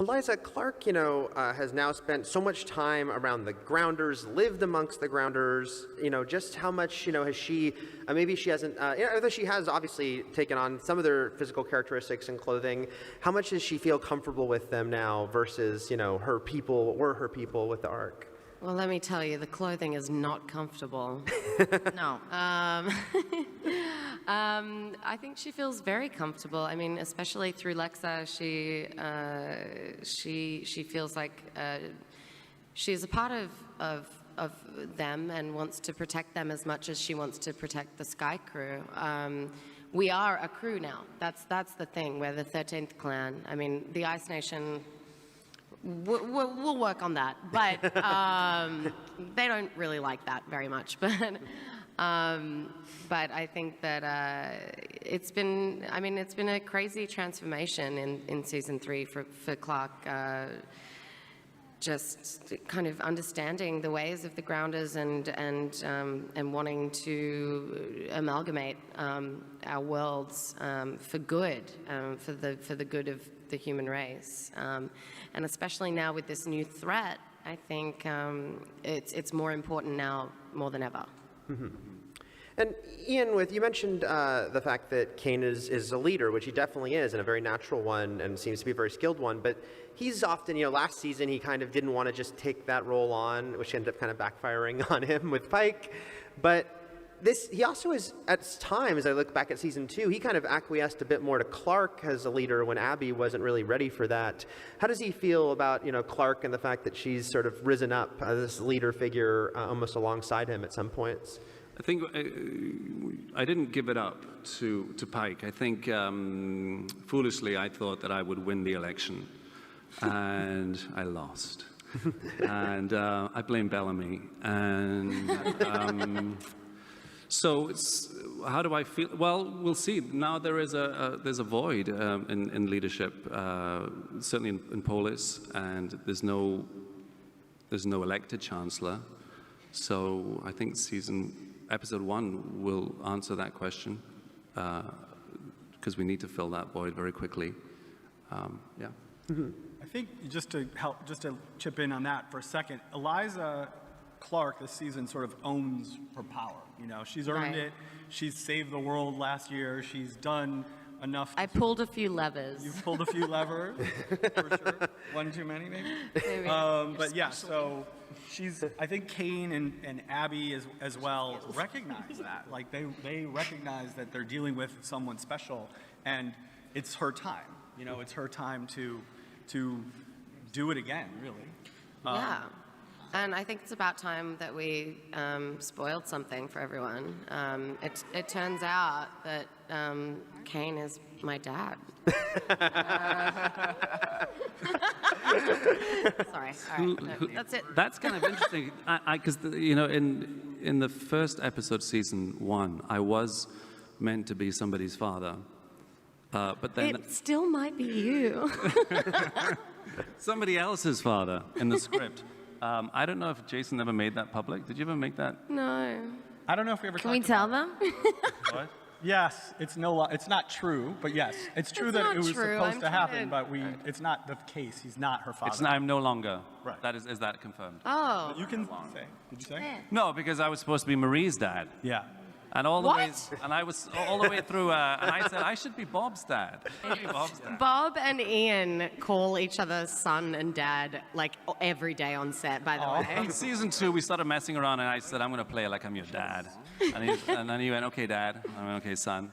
Eliza, Clark, has now spent so much time around the grounders, lived amongst the grounders. Just how much, has she, maybe she hasn't, although she has obviously taken on some of their physical characteristics and clothing, how much does she feel comfortable with them now versus, her people with the Ark? Well, let me tell you, the clothing is not comfortable. No. I think she feels very comfortable. I mean, especially through Lexa, she feels like she's a part of them and wants to protect them as much as she wants to protect the Sky Crew. We are a crew now. That's the thing. We're the 13th clan. I mean, the Ice Nation. We'll work on that, but they don't really like that very much. But I think that it's been a crazy transformation in season 3 for Clark. Just kind of understanding the ways of the Grounders and wanting to amalgamate our worlds for good, for the good of the human race, and especially now with this new threat, I think it's more important now more than ever. Mm-hmm. And Ian, you mentioned the fact that Kane is a leader, which he definitely is, and a very natural one, and seems to be a very skilled one. But he's often, last season he kind of didn't want to just take that role on, which ended up kind of backfiring on him with Pike. But he also is, at times, as I look back at season 2, he kind of acquiesced a bit more to Clark as a leader when Abby wasn't really ready for that. How does he feel about, Clark and the fact that she's sort of risen up as this leader figure almost alongside him at some points? I think I didn't give it up to Pike. I think foolishly I thought that I would win the election, and I lost. And I blame Bellamy. And so how do I feel? Well, we'll see. Now there's a void in leadership, certainly in Polis, and there's no elected chancellor. So I think episode 1 will answer that question, because we need to fill that void very quickly. Yeah. Mm-hmm. I think just to chip in on that for a second, Eliza Clark this season sort of owns her power. She's earned it. She's saved the world last year. She's done enough. I pulled a few levers. You've pulled a few levers, for sure. One too many, maybe. But yeah, so I think Kane and Abby as well recognize that. Like they recognize that they're dealing with someone special, and it's her time. It's her time to do it again, really. Yeah. And I think it's about time that we spoiled something for everyone. It turns out that Kane is my dad. Sorry. All right. No, that's it. That's kind of interesting, because in the first episode, season 1, I was meant to be somebody's father, but then it still might be you. somebody else's father in the script. I don't know if Jason ever made that public. Did you ever make that? No. I don't know if we ever. Can we tell them? What? Yes, it's not true, but yes, it's true that it was supposed to happen, but it's not the case. He's not her father. I'm no longer. Right. That is that confirmed? Oh. But you can say. Did you say? No, because I was supposed to be Marie's dad. Yeah. And all the way, and I was all the way through, and I said I should be Bob's dad. Bob and Ian call each other son and dad like every day on set. By the way. In season 2, we started messing around, and I said I'm going to play like I'm your dad, and then he went, "Okay, Dad." I went, "Okay, son."